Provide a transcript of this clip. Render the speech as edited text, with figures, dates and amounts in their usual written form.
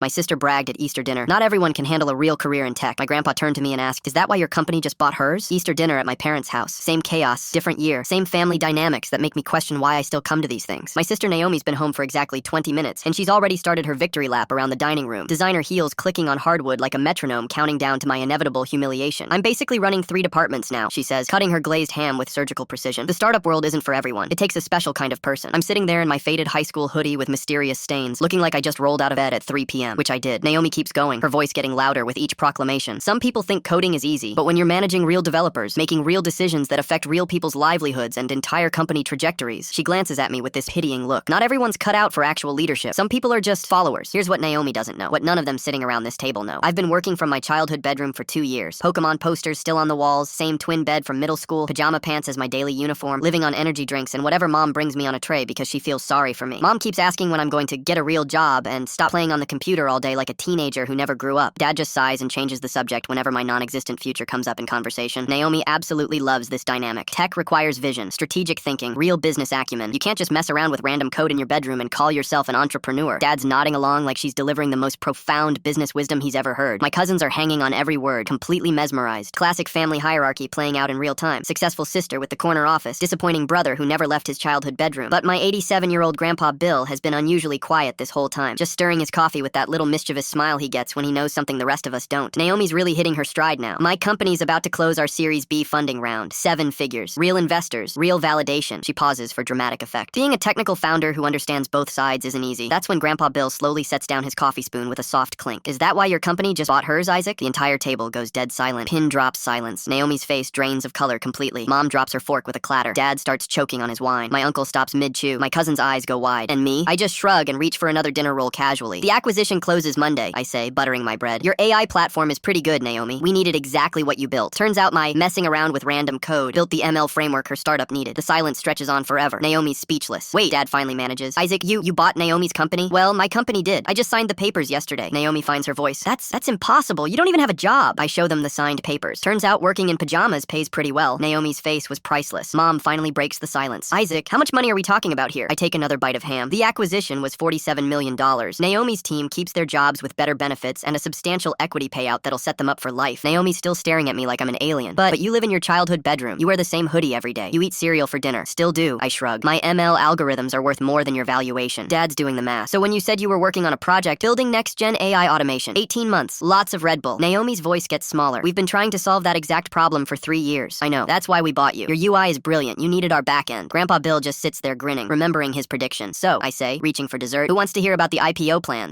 My sister bragged at Easter dinner. Not everyone can handle a real career in tech. My grandpa turned to me and asked, "Is that why your company just bought hers?" Easter dinner at my parents' house. Same chaos, different year, same family dynamics that make me question why I still come to these things. My sister Naomi's been home for exactly 20 minutes, and she's already started her victory lap around the dining room. Designer heels clicking on hardwood like a metronome counting down to my inevitable humiliation. "I'm basically running 3 departments now," she says, cutting her glazed ham with surgical precision. The startup world isn't for everyone. It takes a special kind of person. I'm sitting there in my faded high school hoodie with mysterious stains, looking like I just rolled out of bed at 3 p.m., which I did. Naomi keeps going, her voice getting louder with each proclamation. "Some people think coding is easy, but when you're managing real developers, making real decisions that affect real people's livelihoods and entire company trajectories," she glances at me with this pitying look. "Not everyone's cut out for actual leadership. Some people are just followers." Here's what Naomi doesn't know, what none of them sitting around this table know. I've been working from my childhood bedroom for 2 years. Pokemon posters still on the walls, same twin bed from middle school, pajama pants as my daily uniform, living on energy drinks and whatever mom brings me on a tray because she feels sorry for me. Mom keeps asking when I'm going to get a real job and stop playing on the computer all day like a teenager who never grew up. Dad just sighs and changes the subject whenever my non-existent future comes up in conversation. Naomi absolutely loves this dynamic. Tech requires vision, strategic thinking, real business acumen. You can't just mess around with random code in your bedroom and call yourself an entrepreneur. Dad's nodding along like she's delivering the most profound business wisdom he's ever heard. My cousins are hanging on every word, completely mesmerized. Classic family hierarchy playing out in real time. Successful sister with the corner office, disappointing brother who never left his childhood bedroom. But my 87-year-old grandpa Bill has been unusually quiet this whole time, just stirring his coffee with that little mischievous smile he gets when he knows something the rest of us don't. Naomi's really hitting her stride now. "My company's about to close our Series B funding round. 7 figures. Real investors. Real validation." She pauses for dramatic effect. Being a technical founder who understands both sides isn't easy. That's when Grandpa Bill slowly sets down his coffee spoon with a soft clink. "Is that why your company just bought hers, Isaac?" The entire table goes dead silent. Pin drops silence. Naomi's face drains of color completely. Mom drops her fork with a clatter. Dad starts choking on his wine. My uncle stops mid-chew. My cousin's eyes go wide. And me? I just shrug and reach for another dinner roll casually. "The acquisition closes Monday," I say, buttering my bread. "Your AI platform is pretty good, Naomi. We needed exactly what you built. Turns out my messing around with random code built the ML framework her startup needed." The silence stretches on forever. Naomi's speechless. "Wait," Dad finally manages. "Isaac, you bought Naomi's company?" "Well, my company did. I just signed the papers yesterday." Naomi finds her voice. That's impossible. You don't even have a job." I show them the signed papers. Turns out working in pajamas pays pretty well. Naomi's face was priceless. Mom finally breaks the silence. "Isaac, how much money are we talking about here?" I take another bite of ham. "The acquisition was $47 million. Naomi's team keeps their jobs with better benefits and a substantial equity payout that'll set them up for life." Naomi's still staring at me like I'm an alien. But you live in your childhood bedroom. You wear the same hoodie every day. You eat cereal for dinner." "Still do," I shrug. "My ML algorithms are worth more than your valuation." Dad's doing the math. "So when you said you were working on a project building next-gen AI automation, 18 months, lots of Red Bull." Naomi's voice gets smaller. "We've been trying to solve that exact problem for 3 years." "I know. That's why we bought you. Your UI is brilliant. You needed our back end." Grandpa Bill just sits there grinning, remembering his prediction. "So," I say, reaching for dessert, "who wants to hear about the IPO plans?"